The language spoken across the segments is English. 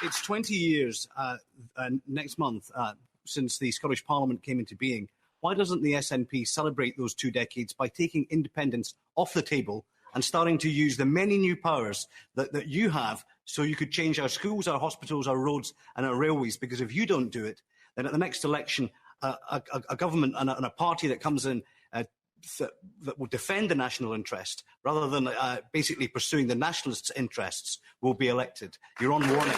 It's 20 years next month since the Scottish Parliament came into being. Why doesn't the SNP celebrate those 2 decades by taking independence off the table and starting to use the many new powers that you have so you could change our schools, our hospitals, our roads and our railways? Because if you don't do it, then at the next election, a government and a party that comes in that will defend the national interest rather than basically pursuing the nationalists' interests will be elected. You're on warning.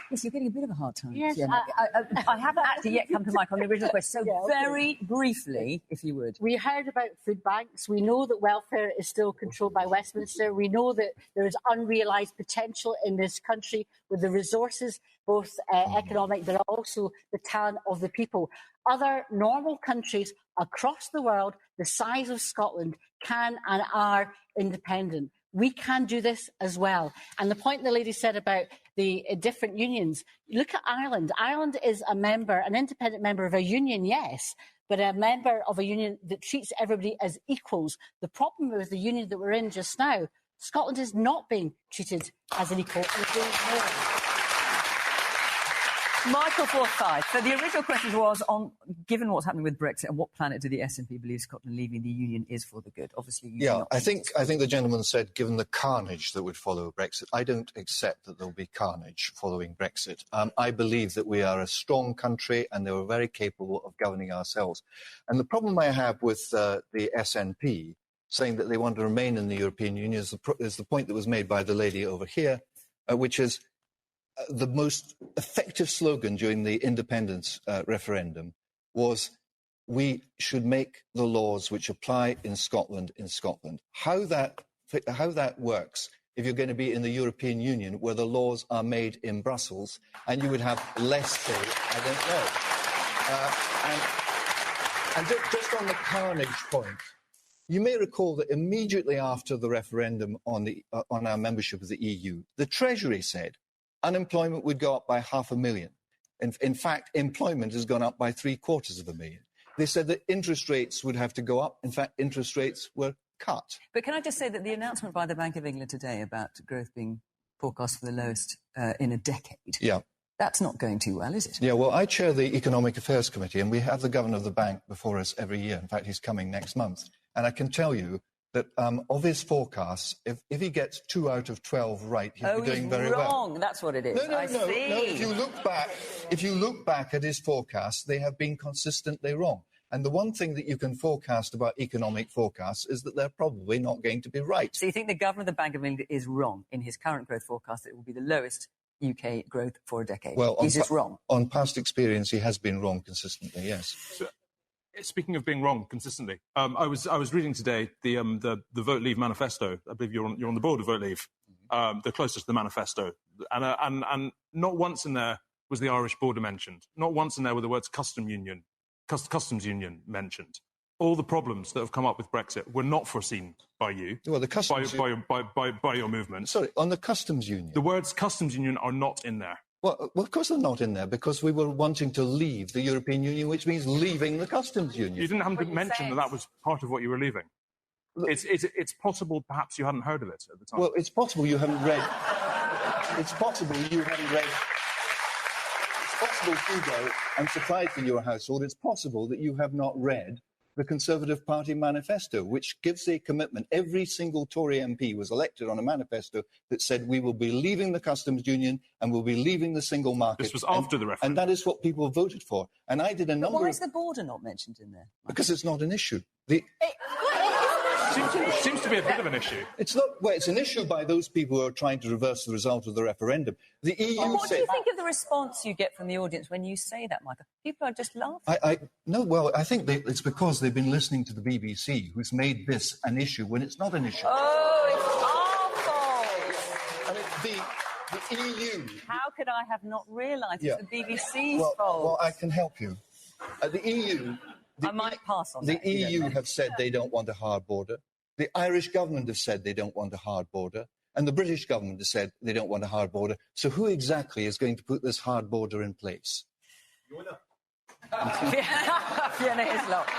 Yes, you're getting a bit of a hard time. Yes, I haven't actually yet come to Mike on the original question, so very briefly, if you would. We heard about food banks. We know that welfare is still controlled by Westminster. We know that there is unrealised potential in this country with the resources, both economic, but also the talent of the people. Other normal countries across the world, the size of Scotland, can and are independent. We can do this as well. And the point the lady said about the different unions, look at Ireland. Ireland is a member, an independent member of a union, yes, but a member of a union that treats everybody as equals. The problem with the union that we're in just now, Scotland is not being treated as an equal. Michael Forsyth. So the original question was on, given what's happening with Brexit, on what planet do the SNP believe Scotland leaving the Union is for the good? Obviously, I think the gentleman said, given the carnage that would follow Brexit, I don't accept that there'll be carnage following Brexit. I believe that we are a strong country and they were very capable of governing ourselves. And the problem I have with the SNP saying that they want to remain in the European Union is the point that was made by the lady over here, which is the most effective slogan during the independence referendum was, we should make the laws which apply in Scotland in Scotland. How that works, if you're going to be in the European Union where the laws are made in Brussels and you would have less say, I don't know. And just on the carnage point, you may recall that immediately after the referendum on our membership of the EU, the Treasury said unemployment would go up by 500,000. In fact, employment has gone up by 750,000. They said that interest rates would have to go up. In fact, interest rates were cut. But can I just say that the announcement by the Bank of England today about growth being forecast for the lowest in a decade, that's not going too well, is it? Yeah, well, I chair the Economic Affairs Committee, and we have the Governor of the Bank before us every year. In fact, he's coming next month. And I can tell you that of his forecasts, if he gets 2 out of 12 right, he'll be doing very well. Wrong. That's what it is. No. See. If you look back at his forecasts, they have been consistently wrong. And the one thing that you can forecast about economic forecasts is that they're probably not going to be right. So you think the Governor of the Bank of England is wrong in his current growth forecast that it will be the lowest UK growth for a decade? Well, he's just wrong. On past experience, he has been wrong consistently, yes. So, speaking of being wrong consistently, I was reading today the Vote Leave manifesto. I believe you're on the board of Vote Leave, the closest to the manifesto, and not once in there was the Irish border mentioned. Not once in there were the words customs union mentioned. All the problems that have come up with Brexit were not foreseen by you, well, the customs by your movement. Sorry, on the customs union. The words customs union are not in there. Well, of course they're not in there, because we were wanting to leave the European Union, which means leaving the customs union. You didn't have to mention that was part of what you were leaving. It's possible perhaps you hadn't heard of it at the time. Well, it's possible you haven't read... It's possible you haven't read... It's possible, Hugo, I'm surprised in your household, it's possible that you have not read the Conservative Party manifesto, which gives a commitment. Every single Tory MP was elected on a manifesto that said we will be leaving the customs union and we'll be leaving the single market. This was after the referendum. And that is what people voted for. And I did a number Why is the border not mentioned in there? Because it's not an issue. Seems to be a bit of an issue. It's not. Well, it's an issue by those people who are trying to reverse the result of the referendum. The EU what do you think of the response you get from the audience when you say that, Michael? People are just laughing. I think it's because they've been listening to the BBC, who's made this an issue when it's not an issue. Oh, it's our fault. I mean, the EU... How could I have not realised it's the BBC's fault? Well, I can help you. The EU... I might pass on that. The EU have said they don't want a hard border. The Irish government have said they don't want a hard border. And the British government has said they don't want a hard border. So who exactly is going to put this hard border in place? Fiona Hislop.